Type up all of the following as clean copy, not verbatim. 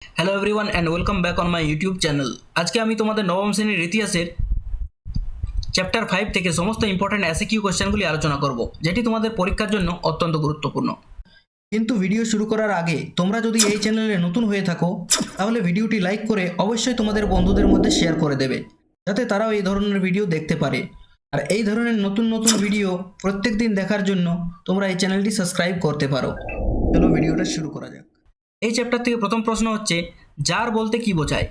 Hello everyone and welcome back on my YouTube channel. আজকে আমি তোমাদের নবম শ্রেণীর ইতিহাসের চ্যাপ্টার 5 থেকে সমস্ত ইম্পর্টেন্ট এসএকিউ কোশ্চেনগুলি আলোচনা করব, যেটি তোমাদের পরীক্ষার জন্য অত্যন্ত গুরুত্বপূর্ণ। কিন্তু ভিডিও শুরু করার আগে তোমরা যদি এই চ্যানেলে নতুন হয়ে থাকো তাহলে ভিডিওটি লাইক করে অবশ্যই তোমাদের বন্ধুদের মধ্যে শেয়ার করে দেবে, যাতে তারাও এই ধরনের ভিডিও দেখতে পারে। আর এই ধরনের নতুন নতুন ভিডিও প্রত্যেক দিন দেখার জন্য তোমরা এই চ্যানেলটি সাবস্ক্রাইব করতে পারো। চলো ভিডিওটা শুরু করা যাক। এই চ্যাপ্টার থেকে প্রথম প্রশ্ন হচ্ছে, জার বলতে কি বোঝায়?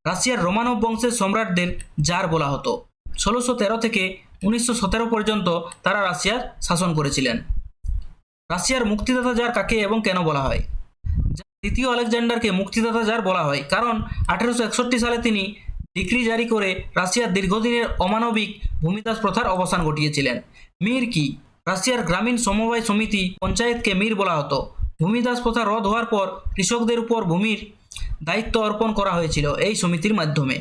রাশিয়ার রোমানভ বংশের সম্রাটদের জার বলা হতো। 1613 থেকে 1917 পর্যন্ত তারা রাশিয়ার শাসন করেছিলেন। রাশিয়ার মুক্তিদাতা জার কাকে এবং কেন বলা হয়? দ্বিতীয় আলেকজান্ডারকে মুক্তিদাতা জার বলা হয় কারণ 1861 সালে তিনি ডিক্রি জারি করে রাশিয়ার দীর্ঘদিনের অমানবিক ভূমিদাস প্রথার অবসান ঘটিয়েছিলেন। মির কি? রাশিয়ার গ্রামীণ সমবায় সমিতি পঞ্চায়েতকে মির বলা হতো। ভূমিদাস প্রথা রদ হওয়ার পর কৃষকদের উপর ভূমির দায়িত্ব অর্পণ করা হয়েছিল এই সমিতির মাধ্যমে।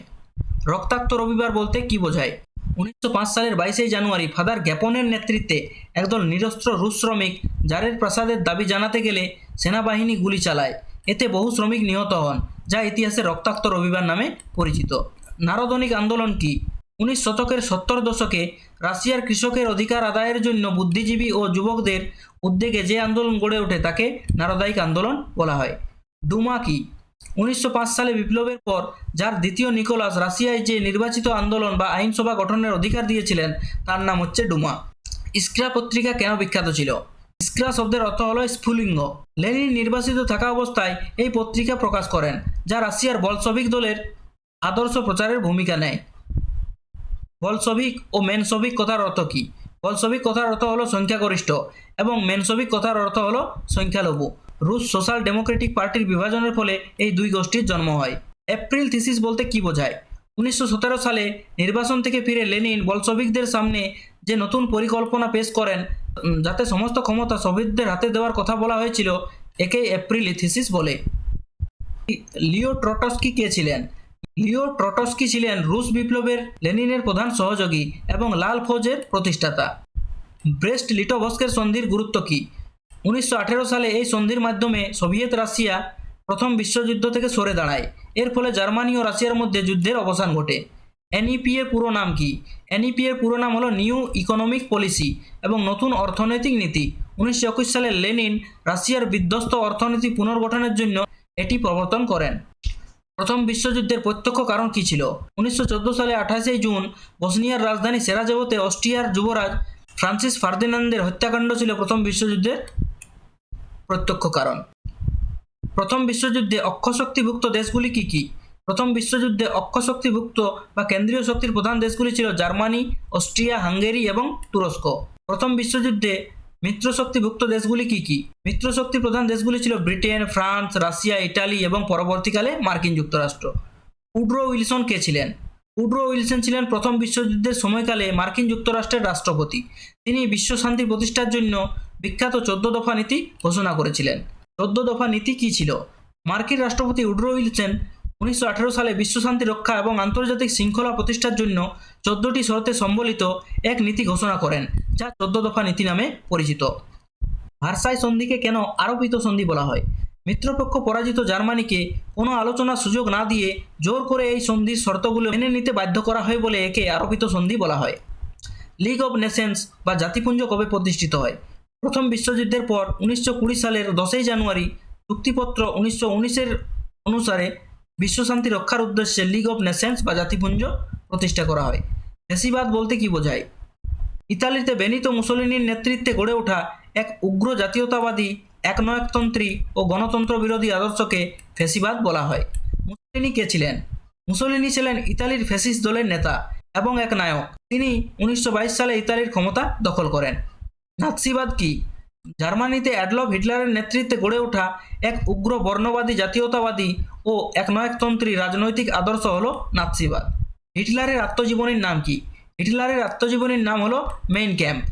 রক্তাক্ত রবিবার বলতে কি বোঝায়? 1905 সালের 22 জানুয়ারি ফাদার গ্যাপনের নেতৃত্বে একদল নিরস্ত্র রুশ শ্রমিক জারের প্রাসাদের দাবি জানাতে গেলে সেনাবাহিনী গুলি চালায়। এতে বহু শ্রমিক নিহত হন, যা ইতিহাসে রক্তাক্ত রবিবার নামে পরিচিত। নারদনিক আন্দোলন কি? 19 শতকের 70 দশকে রাশিয়ার কৃষকের অধিকার আদায়ের জন্য বুদ্ধিজীবী ও যুবকদের উদ্যোগে যে আন্দোলন গড়ে ওঠে তাকে নারদায়িক আন্দোলন বলা হয়। ডুমা কি? 1905 সালে বিপ্লবের পর যার দ্বিতীয় নিকোলাস রাশিয়ায় যে নির্বাচিত আন্দোলন বা আইনসভা গঠনের অধিকার দিয়েছিলেন তার নাম হচ্ছে ডুমা। ইস্ক্রা পত্রিকা কেন বিখ্যাত ছিল? ইস্ক্রা শব্দের অর্থ হলো স্ফুলিঙ্গ। লেনিন নির্বাসিত থাকা অবস্থায় এই পত্রিকা প্রকাশ করেন, যা রাশিয়ার বলশভিক দলের আদর্শ প্রচারের ভূমিকা নেয়। বলশভিক ও মেনশভিক কথার অর্থ কি? বলশভিক কথার অর্থ হলো সংখ্যাগরিষ্ঠ এবং মেনশভিক কথার অর্থ হলো সংখ্যালঘু। রুশ সোশ্যাল ডেমোক্রেটিক পার্টির বিভাজনের ফলে এই দুই গোষ্ঠীর জন্ম হয়। এপ্রিল থিসিস বলতে কি বোঝায়? 1917 সালে নির্বাসন থেকে ফিরে লেনিন বলশভিকদের সামনে যে নতুন পরিকল্পনা পেশ করেন, যাতে সমস্ত ক্ষমতা সোভিয়েতদের হাতে দেওয়ার কথা বলা হয়েছিল, একে এপ্রিল থিসিস বলে। লিও ট্রটস্কি কে ছিলেন? লিও ট্রটস্কি ছিলেন রুশ বিপ্লবের লেনিনের প্রধান সহযোগী এবং লাল ফৌজের প্রতিষ্ঠাতা। ব্রেস্ট লিটোভস্কের সন্ধির গুরুত্ব কী? 1918 সালে এই সন্ধির মাধ্যমে সোভিয়েত রাশিয়া প্রথম বিশ্বযুদ্ধ থেকে সরে দাঁড়ায়। এর ফলে জার্মানি ও রাশিয়ার মধ্যে যুদ্ধের অবসান ঘটে। এনইপি এর পুরো নাম কি? এনইপি এর পুরো নাম হলো নিউ ইকোনমিক পলিসি এবং নতুন অর্থনৈতিক নীতি। 1921 সালে লেনিন রাশিয়ার বিধ্বস্ত অর্থনীতি পুনর্গঠনের জন্য এটি প্রবর্তন করেন। প্রথম বিশ্বযুদ্ধের প্রত্যক্ষ কারণ কী ছিল? 1914 সালে 28 জুন বসনিয়ার রাজধানী সেরাজেভোতে অস্ট্রিয়ার যুবরাজ ফ্রান্সিস ফার্দিনান্দের হত্যাকাণ্ড ছিল প্রথম বিশ্বযুদ্ধের প্রত্যক্ষ কারণ। প্রথম বিশ্বযুদ্ধে অক্ষশক্তিভুক্ত দেশগুলি কী কী? প্রথম বিশ্বযুদ্ধে অক্ষশক্তিভুক্ত বা কেন্দ্রীয় শক্তির প্রধান দেশগুলি ছিল জার্মানি, অস্ট্রিয়া, হাঙ্গেরি এবং তুরস্ক। প্রথম বিশ্বযুদ্ধে মিত্রশক্তিভুক্ত দেশগুলি কী কী? মিত্রশক্তি প্রধান দেশগুলি ছিল ব্রিটেন, ফ্রান্স, রাশিয়া, ইটালি এবং পরবর্তীকালে মার্কিন যুক্তরাষ্ট্র। উড্রো উইলসন কে ছিলেন? উড্রো উইলসন ছিলেন প্রথম বিশ্বযুদ্ধের সময়কালে মার্কিন যুক্তরাষ্ট্রের রাষ্ট্রপতি। তিনি বিশ্ব শান্তি প্রতিষ্ঠার জন্য বিখ্যাত 14 দফা নীতি ঘোষণা করেছিলেন। 14 দফা নীতি কী ছিল? মার্কিন রাষ্ট্রপতি উড্রো উইলসন 1918 সালে বিশ্বশান্তি রক্ষা এবং আন্তর্জাতিক শৃঙ্খলা প্রতিষ্ঠার জন্য 14টি শর্তে সম্বলিত এক নীতি ঘোষণা করেন, যা 14 দফা নীতি নামে পরিচিত। ভার্সাই সন্ধিকে কেন আরোপিত সন্ধি বলা হয়? মিত্রপক্ষ পরাজিত জার্মানিকে কোনো আলোচনার সুযোগ না দিয়ে জোর করে এই সন্ধির শর্তগুলো মেনে নিতে বাধ্য করা হয় বলে একে আরোপিত সন্ধি বলা হয়। লিগ অব নেশনস বা জাতিপুঞ্জ কবে প্রতিষ্ঠিত হয়? প্রথম বিশ্বযুদ্ধের পর 1920 সালের 10 জানুয়ারি চুক্তিপত্র 1919 অনুসারে বিশ্বশান্তি রক্ষার উদ্দেশ্যে লিগ অব নেশনস বা জাতিপুঞ্জ প্রতিষ্ঠা করা হয়। ফ্যাসিবাদ বলতে কি বোঝায়? ইতালিতে বেনিতো মুসোলিনির নেতৃত্বে গড়ে ওঠা এক উগ্র জাতীয়তাবাদী, একনায়কতন্ত্রী ও গণতন্ত্র বিরোধী আদর্শকে ফ্যাসিবাদ বলা হয়। মুসোলিনি কে ছিলেন? মুসোলিনি ছিলেন ইতালির ফ্যাসিস্ট দলের নেতা এবং এক নায়ক। তিনি 1922 সালে ইতালির ক্ষমতা দখল করেন। নাৎসিবাদ কি? জার্মানিতে অ্যাডলফ হিটলারের নেতৃত্বে গড়ে ওঠা এক উগ্র বর্ণবাদী, জাতীয়তাবাদী ও একনায়কতন্ত্রী রাজনৈতিক আদর্শ হল নাৎসিবাদ। হিটলারের আত্মজীবনীর নাম কি? হিটলারের আত্মজীবনীর নাম হলো মেইন ক্যাম্প,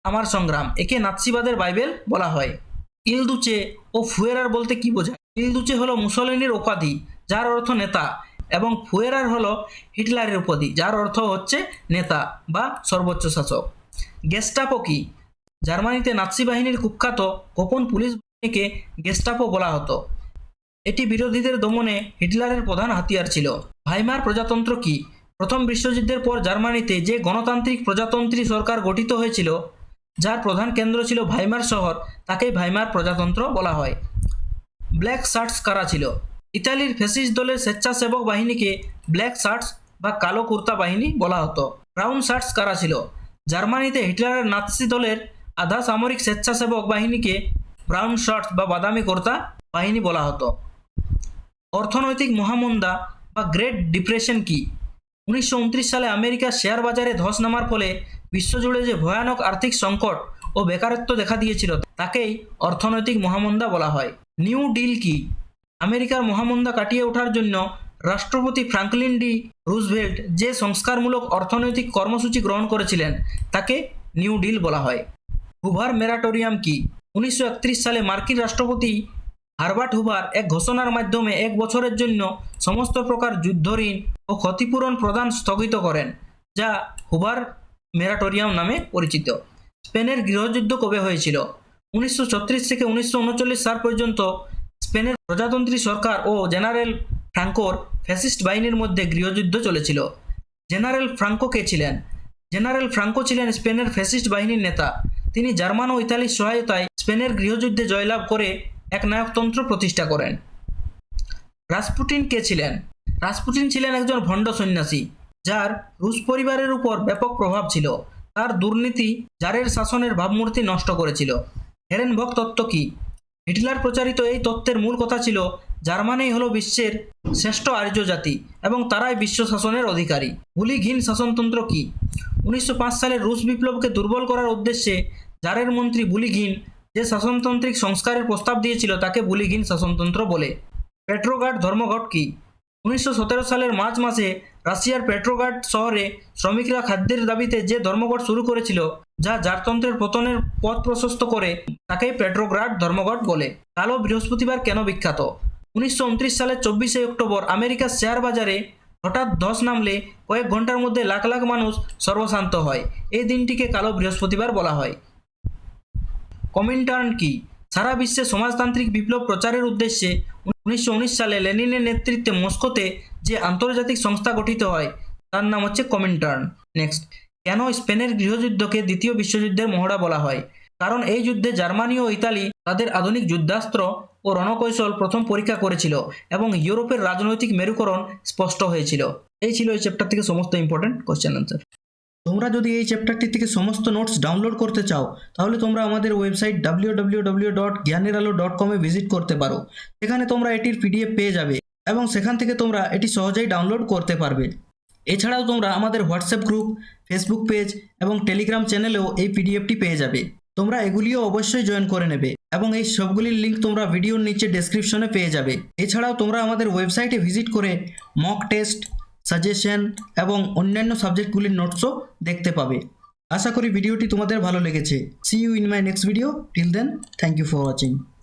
আমার সংগ্রাম। একে নাৎসিবাদের বাইবেল বলা হয়। ইলদুচে ও ফুয়েরার বলতে কি বোঝায়? ইলদুচে হলো মুসোলিনির উপাধি, যার অর্থ নেতা, এবং ফুয়েরার হলো হিটলারের উপাধি, যার অর্থ হচ্ছে নেতা বা সর্বোচ্চ শাসক। গেস্টাপো কি? জার্মানিতে নাৎসি বাহিনীর কুখ্যাত গোপন পুলিশ বাহিনীকে গেস্টাপো বলা হতো। এটি বিরোধীদের দমনে হিটলারের প্রধান হাতিয়ার ছিল। ভাইমার প্রজাতন্ত্র কি? প্রথম বিশ্বযুদ্ধের পর জার্মানিতে যে গণতান্ত্রিক প্রজাতন্ত্রী সরকার গঠিত হয়েছিল, যার প্রধান কেন্দ্র ছিল ভাইমার শহর, তাকেই ভাইমার প্রজাতন্ত্র বলা হয়। ব্ল্যাক শার্টস কারা ছিল? ইতালির ফ্যাসিস্ট দলের স্বেচ্ছাসেবক বাহিনীকে ব্ল্যাক শার্টস বা কালো কুর্তা বাহিনী বলা হতো। ব্রাউন শার্টস কারা ছিল? জার্মানিতে হিটলারের নাৎসি দলের আধা সামরিক স্বেচ্ছাসেবক বাহিনীকে ব্রাউন শার্টস বা বাদামি কুর্তা বাহিনী বলা হতো। অর্থনৈতিক মহামন্দা বা গ্রেট ডিপ্রেশন কি? 1929 সালে আমেরিকার শেয়ার বাজারে ধস নামার ফলে বিশ্বজুড়ে যে ভয়ানক আর্থিক সংকট ও বেকারত্ব দেখা দিয়েছিল, তাকেই অর্থনৈতিক মহামন্দা বলা হয়। নিউ ডিল কি? আমেরিকার মহামন্দা কাটিয়ে ওঠার জন্য রাষ্ট্রপতি ফ্রাঙ্কলিন ডি রুজভেল্ট যে সংস্কারমূলক অর্থনৈতিক কর্মসূচি গ্রহণ করেছিলেন, তাকে নিউ ডিল বলা হয়। হুভার মেরাটোরিয়াম কি? 1931 সালে মার্কিন রাষ্ট্রপতি হারবার্ট হুভার এক ঘোষণার মাধ্যমে 1 বছরের জন্য সমস্ত প্রকার যুদ্ধ ঋণ ও ক্ষতিপূরণ প্রদান স্থগিত করেন, যা হুভার মেরাটোরিয়াম নামে পরিচিত। স্পেনের গৃহযুদ্ধ কবে হয়েছিল? 1936 থেকে 1939 সাল পর্যন্ত স্পেনের প্রজাতন্ত্রী সরকার ও জেনারেল ফ্রাঙ্কোর ফ্যাসিস্ট বাহিনীর মধ্যে গৃহযুদ্ধ চলেছিল। জেনারেল ফ্রাঙ্কো কে ছিলেন? জেনারেল ফ্রাঙ্কো ছিলেন স্পেনের ফ্যাসিস্ট বাহিনীর নেতা। তিনি জার্মান ও ইতালির সহায়তায় স্পেনের গৃহযুদ্ধে জয়লাভ করে একনায়কতন্ত্র প্রতিষ্ঠা করেন। রাসপুটিন কে ছিলেন? রাসপুটিন ছিলেন একজন ভণ্ড সন্ন্যাসী, যার রুশ পরিবারের উপর ব্যাপক প্রভাব ছিল। তার দুর্নীতি জারের শাসনের ভাবমূর্তি নষ্ট করেছিল। হেরেনবক তত্ত্ব কি? হিটলার প্রচারিত এই তত্ত্বের মূল কথা ছিল জার্মানি হলো বিশ্বের শ্রেষ্ঠ আর্য জাতি এবং তারাই বিশ্ব শাসনের অধিকারী। বুলিঘিন শাসনতন্ত্র কি? 1905 সালের রুশ বিপ্লবকে দুর্বল করার উদ্দেশ্যে জারের মন্ত্রী বুলিঘিন যে শাসনতান্ত্রিক সংস্কারের প্রস্তাব দিয়েছিল, তাকে বুলিঘিন শাসনতন্ত্র বলে। পেট্রোগ্রাড ধর্মঘট কি? 1917 সালের মার্চ মাসে রাশিয়ার পেট্রোগ্রাড শহরে শ্রমিকরা খাদ্যের দাবিতে যে ধর্মঘট শুরু করেছিল, যা জারতন্ত্রের পতনের পথ প্রশস্ত করে, তাকেই পেট্রোগ্রাড ধর্মঘট বলে। কালো বৃহস্পতিবার কেন বিখ্যাত? 1929 সালের 24শে অক্টোবর আমেরিকার শেয়ার বাজারে হঠাৎ ধস নামলে কয়েক ঘন্টার মধ্যে লাখ লাখ মানুষ সর্বশান্ত হয়। এই দিনটিকে কালো বৃহস্পতিবার বলা হয়। কমিনটার্ন কি? সারা বিশ্বে সমাজতান্ত্রিক বিপ্লব প্রচারের উদ্দেশ্যে 1919 সালে লেনিনের নেতৃত্বে মস্কোতে যে আন্তর্জাতিক সংস্থা গঠিত হয়, তার নাম হচ্ছে কমিনটার্ন। নেক্সট, কেন স্পেনের গৃহযুদ্ধকে দ্বিতীয় বিশ্বযুদ্ধের মহড়া বলা হয়? কারণ এই যুদ্ধে জার্মানি ও ইতালি তাদের আধুনিক যুদ্ধাস্ত্র ও রণকৌশল প্রথম পরীক্ষা করেছিল এবং ইউরোপের রাজনৈতিক মেরুকরণ স্পষ্ট হয়েছিল। এই ছিল এই চ্যাপ্টার থেকে সমস্ত ইম্পর্টেন্ট কোশ্চেন আনসার। তোমরা যদি এই চ্যাপ্টারটি থেকে সমস্ত নোটস ডাউনলোড করতে চাও, তাহলে তোমরা আমাদের ওয়েবসাইট www.gyaniralo.com ভিজিট করতে পারো। সেখানে তোমরা এটির পিডিএফ পেয়ে যাবে এবং সেখান থেকে তোমরা এটি সহজেই ডাউনলোড করতে পারবে। এছাড়াও তোমরা আমাদের হোয়াটসঅ্যাপ গ্রুপ, ফেসবুক পেজ এবং টেলিগ্রাম চ্যানেলেও এই পিডিএফটি পেয়ে যাবে। তোমরা এগুলিও অবশ্যই জয়েন করে নেবে এবং এই সবগুলির লিঙ্ক তোমরা ভিডিওর নিচে ডেসক্রিপশনে পেয়ে যাবে। এছাড়াও তোমরা আমাদের ওয়েবসাইটে ভিজিট করে মক টেস্ট, সাজেশন এবং অন্যান্য সাবজেক্টগুলির নোটসও দেখতে পাবে। আশা করি ভিডিওটি তোমাদের ভালো লেগেছে। See you in my next video. Till then, thank you for watching.